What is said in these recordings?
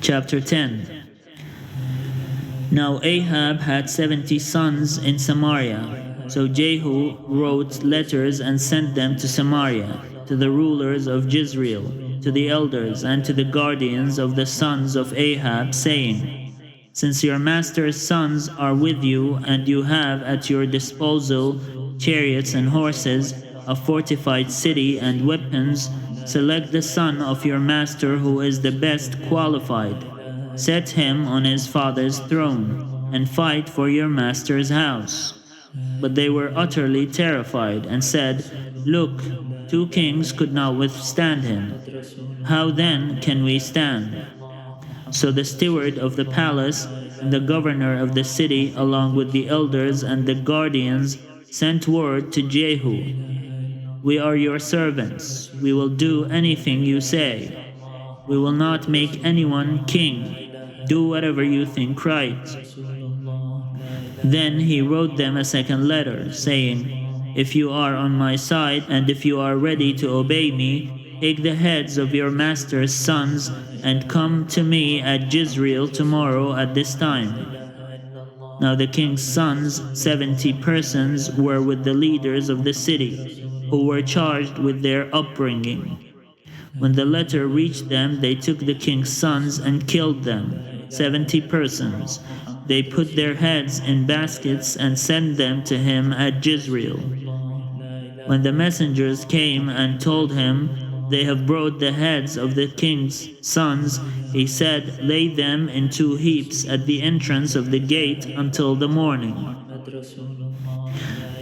Chapter 10. Now Ahab had 70 sons in Samaria. So Jehu wrote letters and sent them to Samaria, to the rulers of Jezreel, to the elders, and to the guardians of the sons of Ahab, saying, Since your master's sons are with you, and you have at your disposal chariots and horses, a fortified city and weapons, select the son of your master who is the best qualified. Set him on his father's throne, and fight for your master's house. But they were utterly terrified, and said, Look, 2 kings could not withstand him. How then can we stand? So the steward of the palace and the governor of the city, along with the elders and the guardians, sent word to Jehu, We are your servants. We will do anything you say. We will not make anyone king. Do whatever you think right. Then he wrote them a second letter, saying, If you are on my side, and if you are ready to obey me, take the heads of your master's sons, and come to me at Jezreel tomorrow at this time. Now the king's sons, 70 persons, were with the leaders of the city, who were charged with their upbringing. When the letter reached them, they took the king's sons and killed them, 70 persons. They put their heads in baskets and sent them to him at Jezreel. When the messengers came and told him, They have brought the heads of the king's sons, he said, Lay them in 2 heaps at the entrance of the gate until the morning.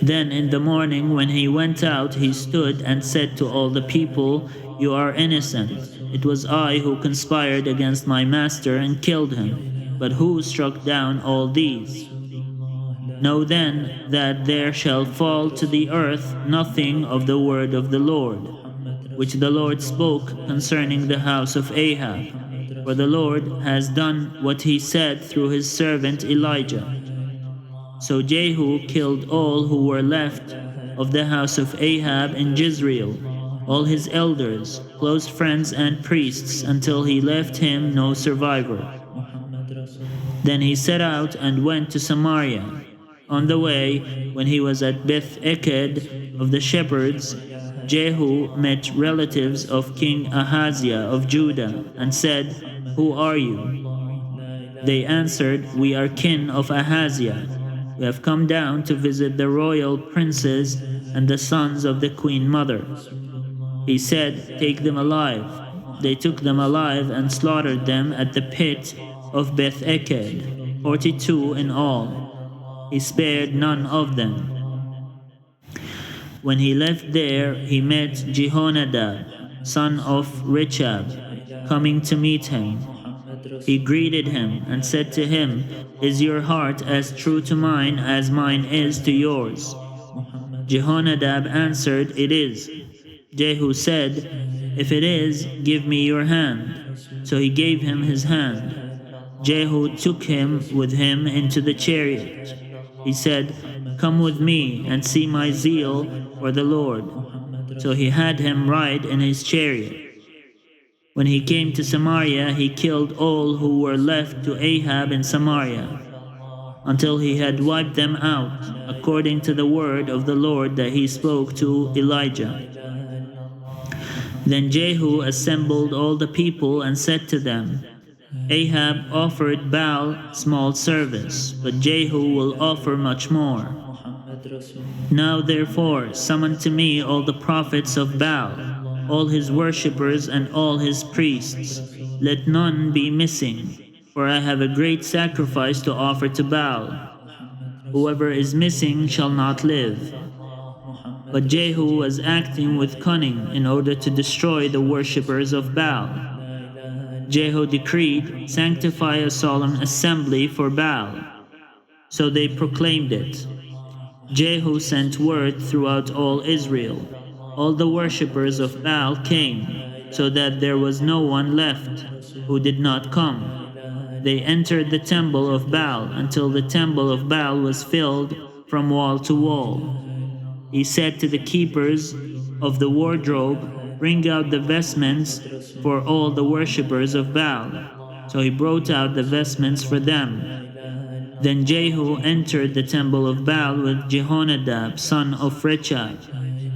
Then in the morning, when he went out, he stood and said to all the people, You are innocent. It was I who conspired against my master and killed him. But who struck down all these? Know then that there shall fall to the earth nothing of the word of the Lord, which the Lord spoke concerning the house of Ahab. For the Lord has done what he said through his servant Elijah. So Jehu killed all who were left of the house of Ahab in Jezreel, all his elders, close friends and priests, until he left him no survivor. Then he set out and went to Samaria. On the way, when he was at Beth-Eked of the shepherds, Jehu met relatives of King Ahaziah of Judah and said, Who are you? They answered, We are kin of Ahaziah. We have come down to visit the royal princes and the sons of the queen mother. He said, Take them alive. They took them alive and slaughtered them at the pit of Beth-Eked, 42 in all. He spared none of them. When he left there, he met Jehonadab, son of Rechab, coming to meet him. He greeted him and said to him, Is your heart as true to mine as mine is to yours? Jehonadab answered, It is. Jehu said, If it is, give me your hand. So he gave him his hand. Jehu took him with him into the chariot. He said, Come with me and see my zeal for the Lord. So he had him ride in his chariot. When he came to Samaria, he killed all who were left to Ahab in Samaria, until he had wiped them out, according to the word of the Lord that he spoke to Elijah. Then Jehu assembled all the people and said to them, Ahab offered Baal small service, but Jehu will offer much more. Now therefore summon to me all the prophets of Baal, all his worshippers and all his priests. Let none be missing, for I have a great sacrifice to offer to Baal. Whoever is missing shall not live. But Jehu was acting with cunning in order to destroy the worshippers of Baal. Jehu decreed, Sanctify a solemn assembly for Baal. So they proclaimed it. Jehu sent word throughout all Israel. All the worshippers of Baal came, so that there was no one left who did not come. They entered the temple of Baal until the temple of Baal was filled from wall to wall. He said to the keepers of the wardrobe, Bring out the vestments for all the worshippers of Baal. So he brought out the vestments for them. Then Jehu entered the temple of Baal with Jehonadab, son of Rechab.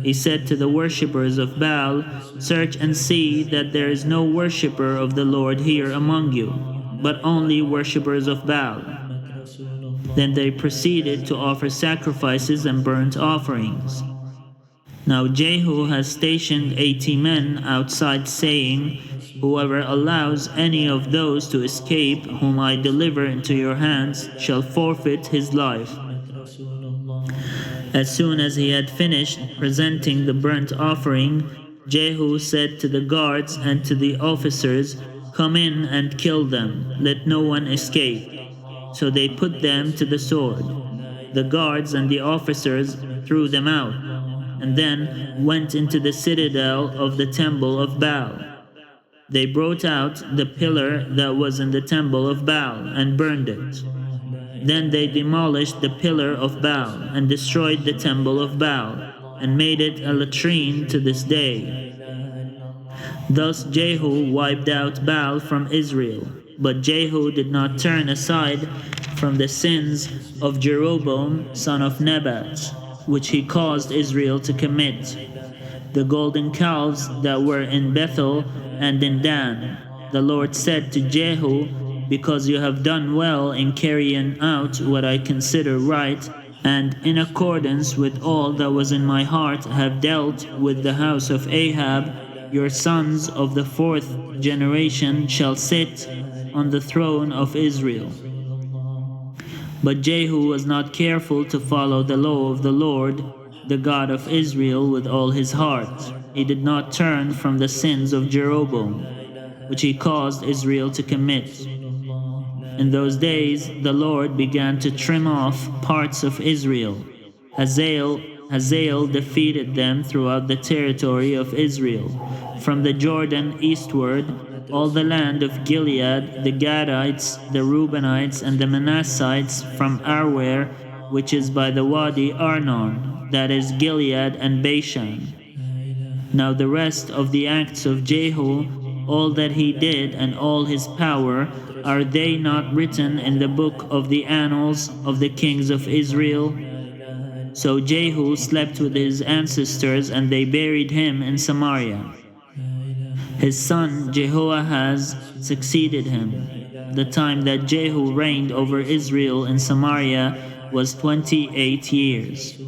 He said to the worshippers of Baal, "Search and see that there is no worshipper of the Lord here among you, but only worshippers of Baal." Then they proceeded to offer sacrifices and burnt offerings. Now Jehu has stationed 80 men outside, saying, "Whoever allows any of those to escape whom I deliver into your hands shall forfeit his life." As soon as he had finished presenting the burnt offering, Jehu said to the guards and to the officers, "Come in and kill them, let no one escape." So they put them to the sword. The guards and the officers threw them out, and then went into the citadel of the temple of Baal. They brought out the pillar that was in the temple of Baal and burned it. Then they demolished the pillar of Baal and destroyed the temple of Baal and made it a latrine to this day. Thus Jehu wiped out Baal from Israel. But Jehu did not turn aside from the sins of Jeroboam son of Nebat, which he caused Israel to commit. The golden calves that were in Bethel and in Dan. The Lord said to Jehu, "Because you have done well in carrying out what I consider right, and in accordance with all that was in my heart have dealt with the house of Ahab, your sons of the fourth generation shall sit on the throne of Israel." But Jehu was not careful to follow the law of the Lord, the God of Israel, with all his heart. He did not turn from the sins of Jeroboam, which he caused Israel to commit. In those days the Lord began to trim off parts of Israel. Hazael defeated them throughout the territory of Israel, from the Jordan eastward, all the land of Gilead, the Gadites, the Reubenites, and the Manassites from Aroer, which is by the Wadi Arnon, that is Gilead and Bashan. Now the rest of the acts of Jehu, all that he did and all his power, are they not written in the book of the annals of the kings of Israel? So Jehu slept with his ancestors, and they buried him in Samaria. His son Jehoahaz succeeded him. The time that Jehu reigned over Israel in Samaria was 28 years.